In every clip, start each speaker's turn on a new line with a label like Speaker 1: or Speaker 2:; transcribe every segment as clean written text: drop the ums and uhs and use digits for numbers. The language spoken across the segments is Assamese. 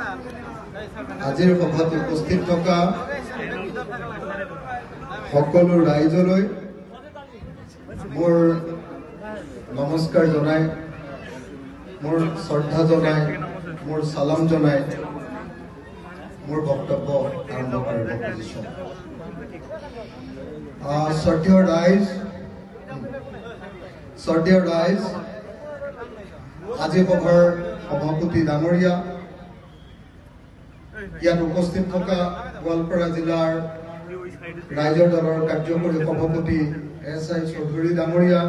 Speaker 1: আজিৰ সভাত উপস্থিত থকা সকলো ৰাইজলৈ মোৰ নমস্কাৰ জনাই, মোৰ শ্ৰদ্ধা জনাই, মোৰ সালাম জনাই মোৰ বক্তব্য আৰম্ভ কৰিব খুজিছোঁ। শ্ৰদ্ধেয় ৰাইজ, আজি সভাৰ সভাপতি ডাঙৰীয়া, ইয়াত উপস্থিত থকা গোৱালপাৰা জিলাৰ ৰাইজৰ দলৰ কাৰ্যকৰী সভাপতি SI চৌধুৰী ডাঙৰীয়া,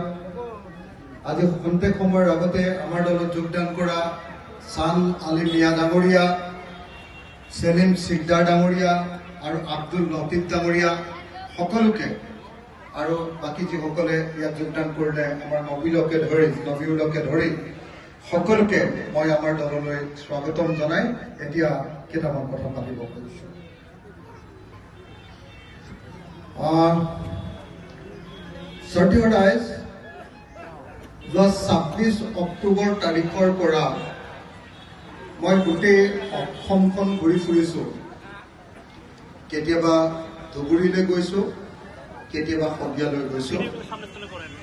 Speaker 1: আজি খন্তেক সময়ৰ আগতে আমাৰ দলত যোগদান কৰা চান আলী মিয়া ডাঙৰীয়া, সেলিম সিকদাৰ ডাঙৰীয়া আৰু আব্দুল লতিফ ডাঙৰীয়া সকলোকে, আৰু বাকী যিসকলে ইয়াত যোগদান কৰিলে আমাৰ নবীউলকে ধৰি সকলোকে মই আমাৰ দললৈ স্বাগতম জনাই এতিয়া কেইটামান কথা পাতিব খুজিছো। শ্ৰদ্ধেয় ৰাইজ, যোৱা 26 অক্টোবৰ তাৰিখৰ পৰা মই গোটেই অসমখন ঘূৰি ফুৰিছো। কেতিয়াবা ধুবুৰীলৈ গৈছো, কেতিয়াবা শদিয়ালৈ গৈছো,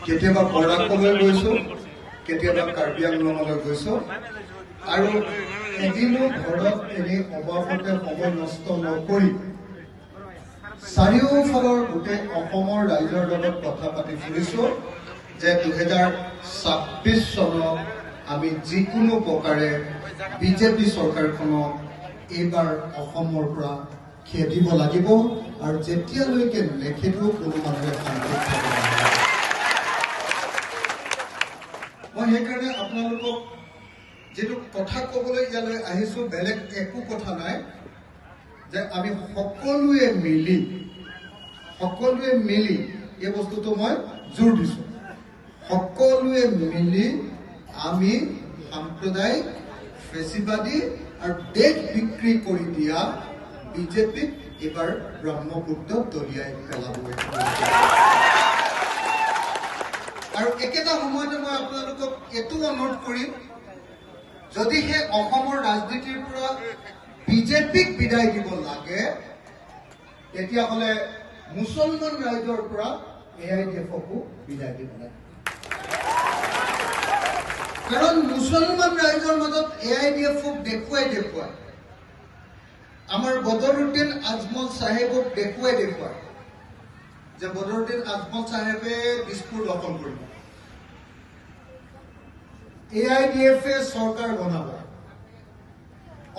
Speaker 1: কেতিয়াবা বৰাকলৈ গৈছো, কেতিয়াবা কাৰ্বি আংলঙলৈ গৈছো, আৰু এদিনো ঘৰত এনে অবাবতে সময় নষ্ট নকৰি চাৰিওফালৰ গোটেই অসমৰ ৰাইজৰ লগত কথা পাতি ফুৰিছো যে 2026 চনত আমি যিকোনো প্ৰকাৰে বিজেপি চৰকাৰখনক এইবাৰ অসমৰ পৰা খেদিব লাগিব, আৰু যেতিয়ালৈকে নেখেদো কোনো মানুহে শান্তিত থাকিব নোৱাৰে। মই সেইকাৰণে আপোনালোকক যিটো কথা ক'বলৈ ইয়ালৈ আহিছো, বেলেগ একো কথা নাই, যে আমি সকলোৱে মিলি এই বস্তুটো মই জোৰ দিছো। সকলোৱে মিলি আমি সাম্প্ৰদায়িক, ফেচিবাদী আৰু দেশ বিক্ৰী কৰি দিয়া বিজেপিক এইবাৰ ব্ৰহ্মপুত্ৰত দলিয়াই পেলাব। আৰু একেটা সময়তে মই আপোনালোকক এইটো অনুৰোধ কৰিম, যদিহে অসমৰ ৰাজনীতিৰ পৰা বিজেপিক বিদায় দিব লাগে, তেতিয়াহ'লে মুছলমান ৰাইজৰ পৰা AIDFকো বিদায় দিব লাগে। কাৰণ মুছলমান ৰাইজৰ মাজত AIDFক দেখুৱাই আমাৰ বদৰুদ্দিন আজমল চাহেবক দেখুৱাই যে বদৰুদ্দিন আজমল চাহেবে দিছপুৰ দখল কৰিব, AIDFে চৰকাৰ বনাব,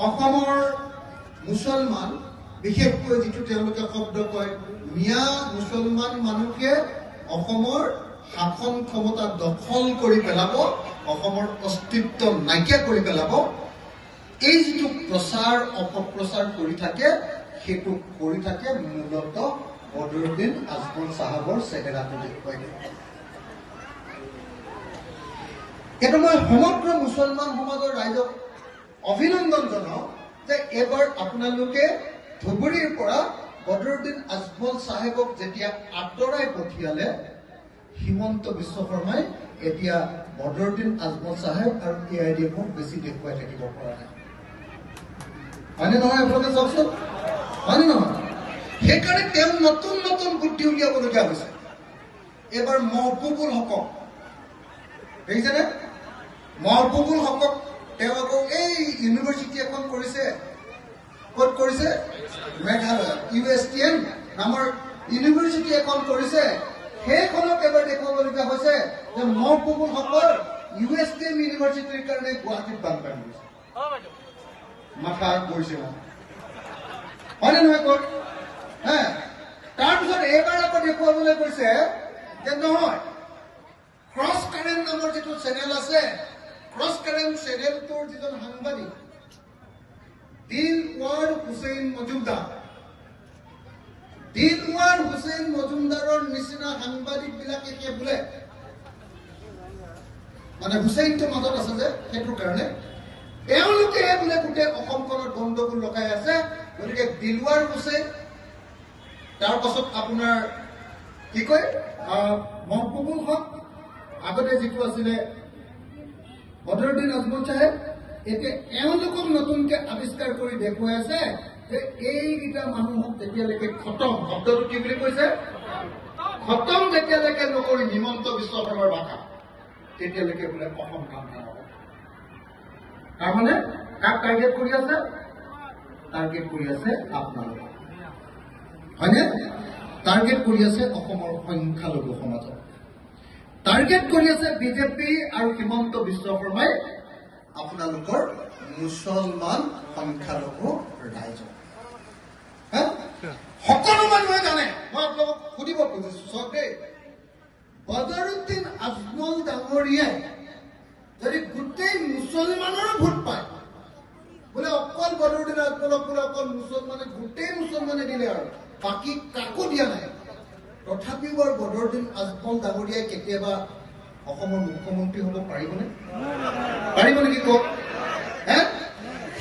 Speaker 1: অসমৰ মুছলমান, বিশেষকৈ যিটো তেওঁলোকে শব্দ কয় মিয়া মুছলমান মানুহকে অসমৰ শাসন ক্ষমতা দখল কৰি পেলাব, অসমৰ অস্তিত্ব নাইকিয়া কৰি পেলাব, এই যিটো প্ৰচাৰ অপপ্ৰচাৰ কৰি থাকে, সেইটো কৰি থাকে মূলত বদৰুদ্দিন আজমল চাহাবৰ চেহেৰাটো দেখুৱাই দিয়ে। কিন্তু মই সমগ্ৰ মুছলমান সমাজৰ ৰাইজক অভিনন্দন জনাওঁ যে এইবাৰ আপোনালোকে ধুবুৰীৰ পৰা বদৰুদ্দিন আজমল চাহেবক যেতিয়া আঁতৰাই পঠিয়ালে, হিমন্ত বিশ্ব শৰ্মাই এতিয়া বদৰুদ্দিন আজমল চাহেব আৰু AIDFক বেছি দেখুৱাই থাকিব পৰা নাই। হয়নে নহয়? আপোনালোকে চাওকচোন, হয়নে নহয়? সেইকাৰণে তেওঁ নতুন বুদ্ধি উলিয়াবলগীয়া হৈছে। এইবাৰ মহবুবুল হকক দেখিছেনে? মহবুবুল হকক তেওঁ আকৌ এই ইউনিভাৰ্চিটি এখন কৰিছে, ক'ত কৰিছে? মেঘালয় USTM নামৰ ইউনিভাৰ্চিটি এখন কৰিছে। সেইখনক এবাৰ দেখুৱাবলগীয়া হৈছে যে মহবুবুল হকৰ USTM ইউনিভাৰ্চিটিৰ কাৰণে গুৱাহাটীত বানপানী হৈছে, মাথা গৈছে মানে, হয়নে নহয়? ক'ত তাৰপিছত এইবাৰ আকৌ দেখুৱাবলৈ কৈছে যে নহয়, ক্ৰছ কাৰেণ্ট নামৰ যিটো চেনেল আছে, ক্ৰছ কাৰেণ্ট চেনেলটোৰ যিজন সাংবাদিক দিলৱাৰ হুছেইন মজুমদাৰৰ নিচিনা সাংবাদিক বিলাকে বোলে মানে হুছেইনটো মাজত আছে যে, সেইটোৰ কাৰণে তেওঁলোকে বোলে গোটেই অসমখনত গণ্ডগোল লগাই আছে। গতিকে দিলৱাৰ হুছেইন, তাৰ পাছত আপোনাৰ কি কয় মহবুবুল হক, আগতে যিটো আছিলে বদৰুদ্দিন আজমল চাহেব, এতিয়া এওঁলোকক নতুনকে আৱিষ্কাৰ কৰি দেখুৱাই আছে যে এইকেইটা মানুহক যেতিয়ালৈকে খতম, শব্দটো কি বুলি কৈছে, খতম যেতিয়ালৈকে নকৰি হিমন্ত বিশ্ব শৰ্মাৰ ভাষা, তেতিয়ালৈকে বোলে অসম কাম নহ'ব। তাৰমানে কাক টাৰ্গেট কৰি আছে? টাৰ্গেট কৰি আছে আপোনালোকক, হয়নে? টাৰ্গেট কৰি আছে অসমৰ সংখ্যালঘু সমাজক, টাৰ্গেট কৰি আছে বিজেপি আৰু হিমন্ত বিশ্ব শৰ্মাই আপোনালোকৰ মুছলমান সংখ্যালঘু ৰাইজক। সকলো মানুহে জানে, মই আপোনালোকক সুধিব খুজিছো, চব দেই, বদৰুদ্দিন আজমল ডাঙৰীয়াই যদি গোটেই মুছলমানৰ ভোট পায়, বোলে অকল বদৰুদ্দিন আজমলক বোলে অকল মুছলমানে, গোটেই মুছলমানে দিলে আৰু বাকী কাকো দিয়া নাই, তথাপিও বাৰু বদৰুদ্দিন আজমল ডাঙৰীয়াই কেতিয়াবা অসমৰ মুখ্যমন্ত্ৰী হ'ব পাৰিবনে? পাৰিব নেকি কওক?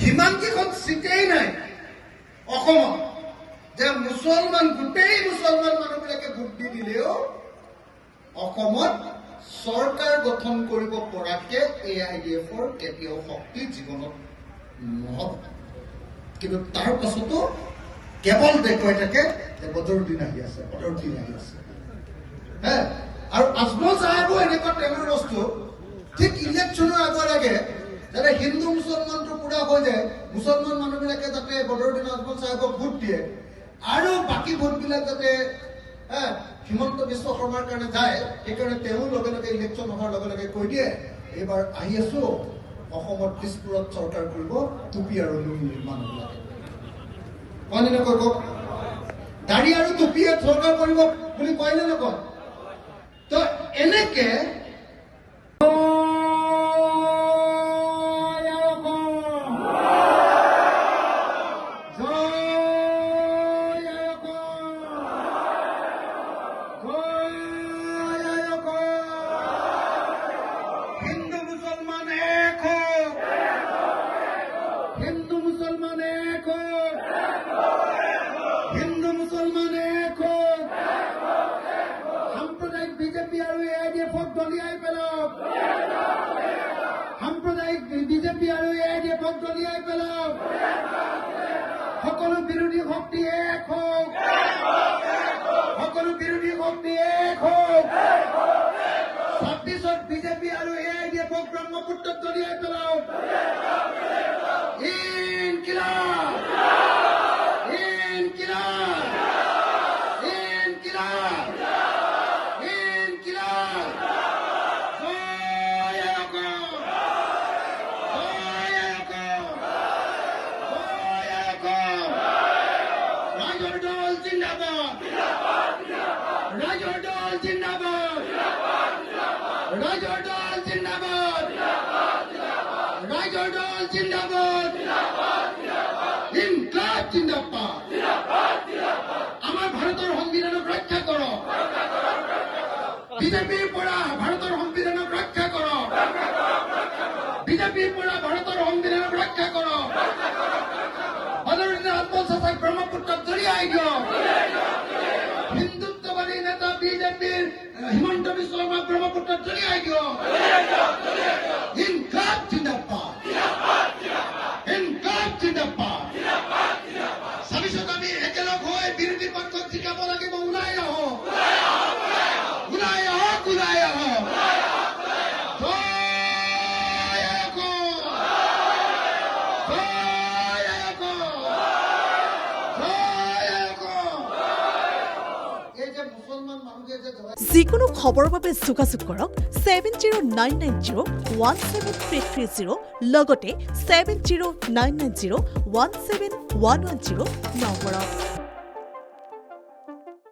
Speaker 1: সিমানকেইখন চিটেই নাই অসমত যে মুছলমান, গোটেই মুছলমান মানুহবিলাকে ভোট দি দিলেও অসমত চৰকাৰ গঠন কৰিব পৰাকে AIDFৰ কেতিয়াও শক্তি জীৱনত নহব। কিন্তু তাৰ পাছতো কেৱল দেখুৱাই থাকে যে বদৰুদ্দিন আহি আছে, বদৰুদ্দিন আহি আছে। আৰু আজমল চাহেবো এনেকুৱা টেঙৰ বস্তু, ঠিক ইলেকশ্যনৰ আগৰ আগে যাতে হিন্দু মুছলমানটো পুৰা হৈ যায়, মুছলমান মানুহবিলাকে যাতে বদৰুদ্দিন আজমল চাহেবক ভোট দিয়ে আৰু বাকী ভোটবিলাক যাতে হিমন্ত বিশ্ব শৰ্মাৰ কাৰণে যায়, সেইকাৰণে তেওঁ লগে লগে ইলেকশ্যন অহাৰ লগে লগে কৈ দিয়ে এইবাৰ আহি আছো অসমত দিছপুৰত চৰকাৰ কৰিব টুপি আৰু লুঙিৰ মানুহবিলাকে। কয়নে নকয় কওক? দাড়ি আৰু টুপিয়ে চৰকাৰ কৰিব বুলি কয়নে নকয়? তো এনেকে হিন্দু মুসলমান এক হোক, হিন্দু মুসলমান এক হোক, হিন্দু মুসলমান এক হোক, সাম্প্ৰদায়িক বিজেপি আৰু AIDFক দলিয়াই পেলাওক, সাম্প্ৰদায়িক বিজেপি আৰু AIDFক দলিয়াই পেলাওক, সকলো বিৰোধী শক্তি এক হোক, সকলো বিৰোধী শক্তি এক হোক, 26ত বিজেপি আৰু AIDFক ব্ৰহ্মপুত্ৰত দলিয়াই পেলাওক। ইনকিলাব, ইনকিলাব, ইনকিলাব, ইনকিলাব। জয় অসম, জয় অসম, জয় অসম। ৰাইজৰ দল জিন্দাবাদ, ৰাইজৰ দল জিন্দাবাদ, ৰাইজৰ দল জিন্দাবাদ, ৰাইজৰ দল জিন্দাবাদ, ইনকিলাব জিন্দাবাদ। আমাৰ ভাৰতৰ সংবিধানক ৰক্ষা কৰক, বিজেপিৰ পৰা ভাৰতৰ সংবিধানক ৰক্ষা কৰক, বিজেপিৰ পৰা ভাৰতৰ সংবিধানক ৰক্ষা কৰক। বদৰুদ্দিন আজমল চাচাক ব্ৰহ্মপুত্ৰক দলিয়াই দিয়ক। হিন্দুত্ববাদী নেতা বিজেপিৰ হিমন্ত বিশ্ব শৰ্মাক ব্ৰহ্মপুত্ৰত দলিয়াই দিয়ক। ইনকিলাব জিন্দাবাদ, ইনকিলাব জিন্দাবাদ। 26ত আমি একেলগ হৈ বিৰোধী পক্ষক জিকাব লাগিব। ওলাই আহক, ওলাই আহক, ওলাই আহক। জয় অসম, জয় অসম, জয় অসম। এই যে মুছলমান মানুহে যে
Speaker 2: যিকোনো খবৰৰ বাবে যোগাযোগ কৰক 7099017330 লগতে 7099017110 নম্বৰত।